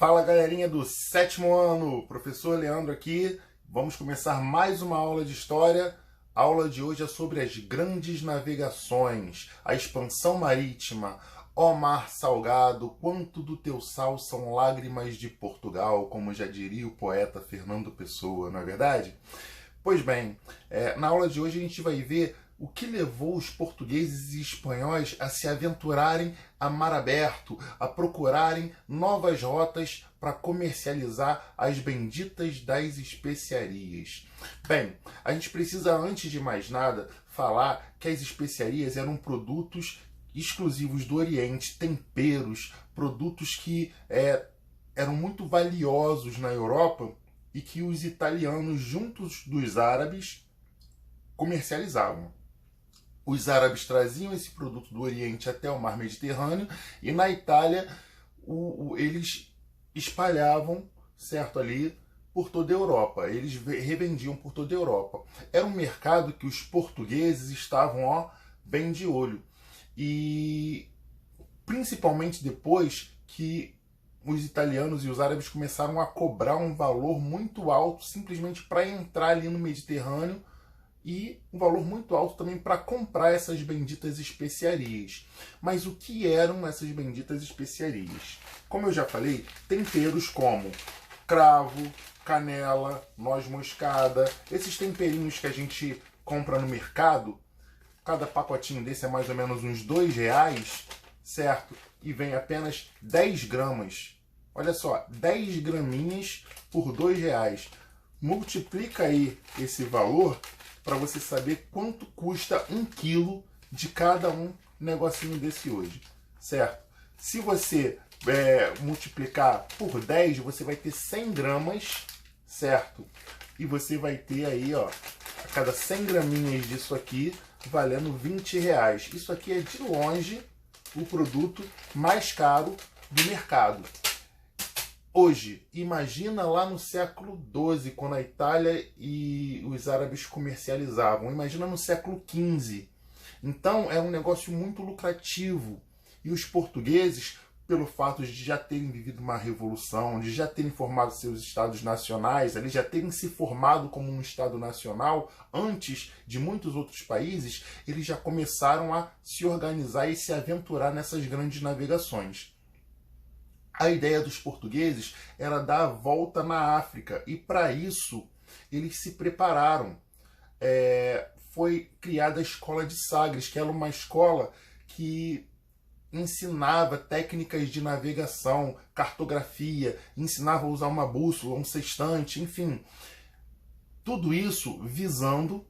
Fala galerinha do sétimo ano, professor Leandro aqui. Vamos começar mais uma aula de história. A aula de hoje é sobre as grandes navegações, a expansão marítima. Ó mar salgado, quanto do teu sal são lágrimas de Portugal, como já diria o poeta Fernando Pessoa, não é verdade? Pois bem, na aula de hoje a gente vai ver o que levou os portugueses e espanhóis a se aventurarem a mar aberto, a procurarem novas rotas para comercializar as benditas das especiarias. Bem, a gente precisa, antes de mais nada, falar que as especiarias eram produtos exclusivos do Oriente, temperos, produtos que eram muito valiosos na Europa e que os italianos, juntos dos árabes, comercializavam. Os árabes traziam esse produto do Oriente até o mar Mediterrâneo e na Itália eles espalhavam, certo, ali por toda a Europa. Eles revendiam por toda a Europa. Era um mercado que os portugueses estavam bem de olho. E principalmente depois que os italianos e os árabes começaram a cobrar um valor muito alto simplesmente para entrar ali no Mediterrâneo, e um valor muito alto também para comprar essas benditas especiarias. Mas o que eram essas benditas especiarias? Como eu já falei, temperos como cravo, canela, noz moscada, esses temperinhos que a gente compra no mercado, cada pacotinho desse é mais ou menos uns R$2, certo? E vem apenas 10 gramas. Olha só, 10 graminhas por R$2. Multiplica aí esse valor para você saber quanto custa 1 quilo de cada negocinho desse hoje, certo? Se você multiplicar por 10, você vai ter 100 gramas, certo? E você vai ter aí, a cada 100 graminhas disso aqui, valendo R$20. Isso aqui é de longe o produto mais caro do mercado. Hoje, imagina lá no século XII, quando a Itália e os árabes comercializavam. Imagina no século XV. Então, é um negócio muito lucrativo. E os portugueses, pelo fato de já terem vivido uma revolução, de já terem formado seus estados nacionais, eles já terem se formado como um estado nacional, antes de muitos outros países, eles já começaram a se organizar e se aventurar nessas grandes navegações. A ideia dos portugueses era dar a volta na África e para isso eles se prepararam. Foi criada a Escola de Sagres, que era uma escola que ensinava técnicas de navegação, cartografia, ensinava a usar uma bússola, um sextante, enfim. Tudo isso visando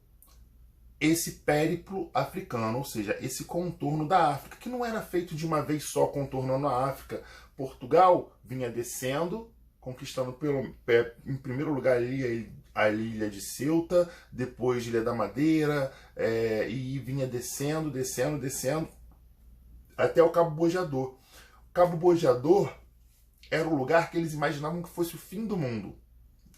esse périplo africano, ou seja, esse contorno da África, que não era feito de uma vez só contornando a África. Portugal vinha descendo, conquistando em primeiro lugar a ilha de Ceuta, depois Ilha da Madeira, e vinha descendo, até o Cabo Bojador. O Cabo Bojador era o lugar que eles imaginavam que fosse o fim do mundo.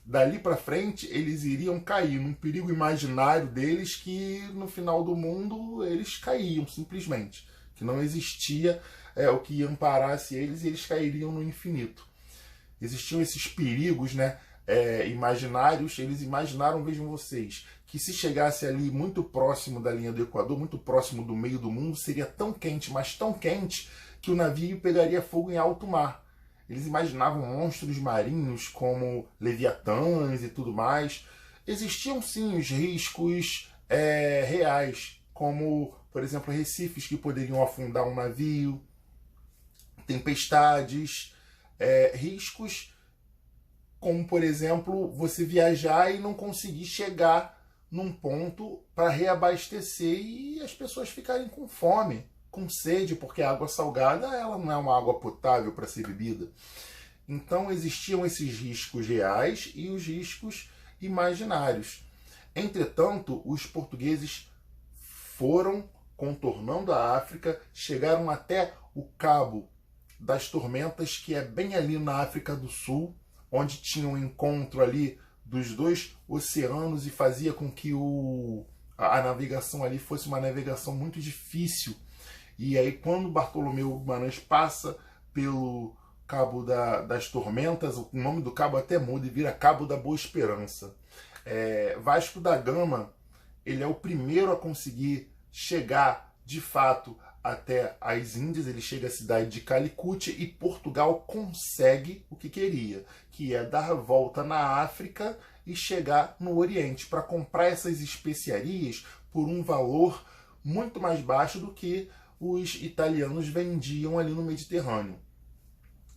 Dali para frente, eles iriam cair num perigo imaginário deles que no final do mundo eles caíam simplesmente. Que não existia o que amparasse eles e eles cairiam no infinito. Existiam esses perigos, imaginários. Eles imaginaram, vejam vocês, que se chegasse ali muito próximo da linha do Equador, muito próximo do meio do mundo, seria tão quente, mas tão quente, que o navio pegaria fogo em alto mar. Eles imaginavam monstros marinhos como leviatãs e tudo mais. Existiam sim os riscos reais, como, por exemplo, recifes que poderiam afundar um navio, tempestades, riscos como, por exemplo, você viajar e não conseguir chegar num ponto para reabastecer e as pessoas ficarem com fome, com sede, porque a água salgada ela não é uma água potável para ser bebida. Então existiam esses riscos reais e os riscos imaginários. Entretanto, os portugueses foram contornando a África, chegaram até o Cabo das Tormentas, que é bem ali na África do Sul, onde tinha um encontro ali dos dois oceanos e fazia com que a navegação ali fosse uma navegação muito difícil. E aí, quando Bartolomeu Guimarães passa Cabo das Tormentas, o nome do cabo até muda e vira Cabo da Boa Esperança. Vasco da Gama, ele é o primeiro a conseguir chegar de fato até as Índias, ele chega à cidade de Calicut e Portugal consegue o que queria, que é dar a volta na África e chegar no Oriente para comprar essas especiarias por um valor muito mais baixo do que os italianos vendiam ali no Mediterrâneo.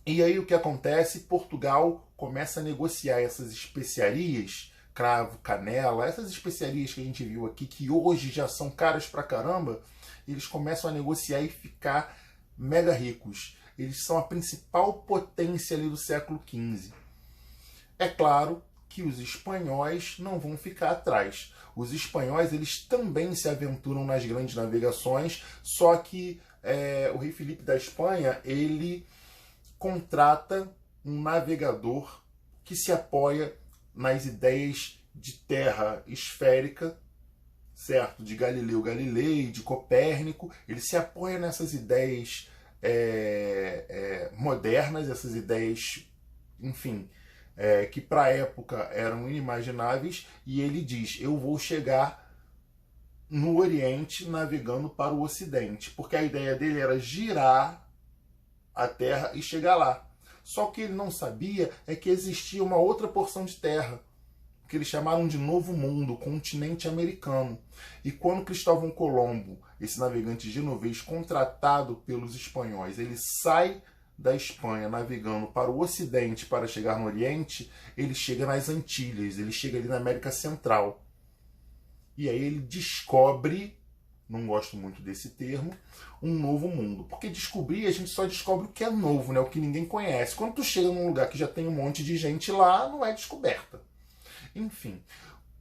E aí o que acontece? Portugal começa a negociar essas especiarias, cravo, canela, essas especiarias que a gente viu aqui, que hoje já são caras pra caramba, eles começam a negociar e ficar mega ricos. Eles são a principal potência ali do século XV. É claro que os espanhóis não vão ficar atrás. Os espanhóis, eles também se aventuram nas grandes navegações, só que o rei Felipe da Espanha, ele contrata um navegador que se apoia nas ideias de terra esférica, certo? De Galileu Galilei, de Copérnico. Ele se apoia nessas ideias modernas, essas ideias, enfim, que para a época eram inimagináveis, e ele diz: eu vou chegar no Oriente navegando para o Ocidente, porque a ideia dele era girar a Terra e chegar lá. Só que ele não sabia é que existia uma outra porção de terra, que eles chamaram de Novo Mundo, o continente americano. E quando Cristóvão Colombo, esse navegante genovês contratado pelos espanhóis, ele sai da Espanha navegando para o Ocidente para chegar no Oriente, ele chega nas Antilhas, ele chega ali na América Central. E aí ele descobre, não gosto muito desse termo, um novo mundo. Porque descobrir, a gente só descobre o que é novo, né? O que ninguém conhece. Quando tu chega num lugar que já tem um monte de gente lá, não é descoberta. Enfim,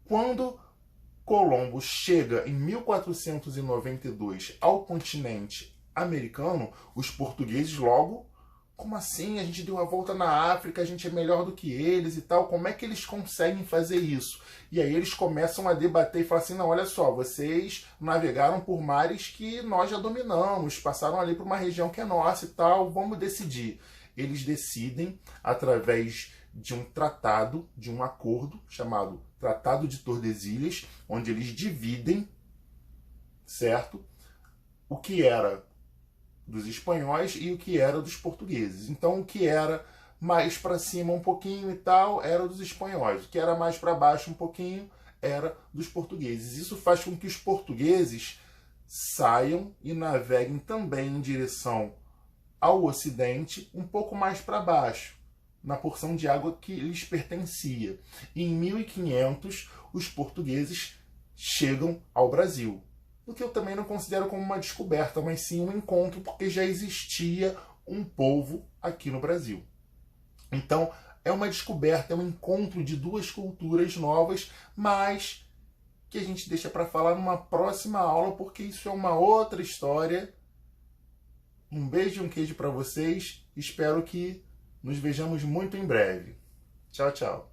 quando Colombo chega em 1492 ao continente americano, os portugueses logo: como assim? A gente deu a volta na África, a gente é melhor do que eles e tal. Como é que eles conseguem fazer isso? E aí eles começam a debater e falam assim: não, olha só, vocês navegaram por mares que nós já dominamos, passaram ali por uma região que é nossa e tal, vamos decidir. Eles decidem através de um tratado, de um acordo chamado Tratado de Tordesilhas, onde eles dividem, certo, o que era dos espanhóis e o que era dos portugueses. Então o que era mais para cima um pouquinho e tal era dos espanhóis, o que era mais para baixo um pouquinho era dos portugueses. Isso faz com que os portugueses saiam e naveguem também em direção ao ocidente, um pouco mais para baixo, na porção de água que lhes pertencia. E em 1500 os portugueses chegam ao Brasil. O que eu também não considero como uma descoberta, mas sim um encontro, porque já existia um povo aqui no Brasil. Então, é uma descoberta, é um encontro de duas culturas novas, mas que a gente deixa para falar numa próxima aula, porque isso é uma outra história. Um beijo e um queijo para vocês. Espero que nos vejamos muito em breve. Tchau, tchau.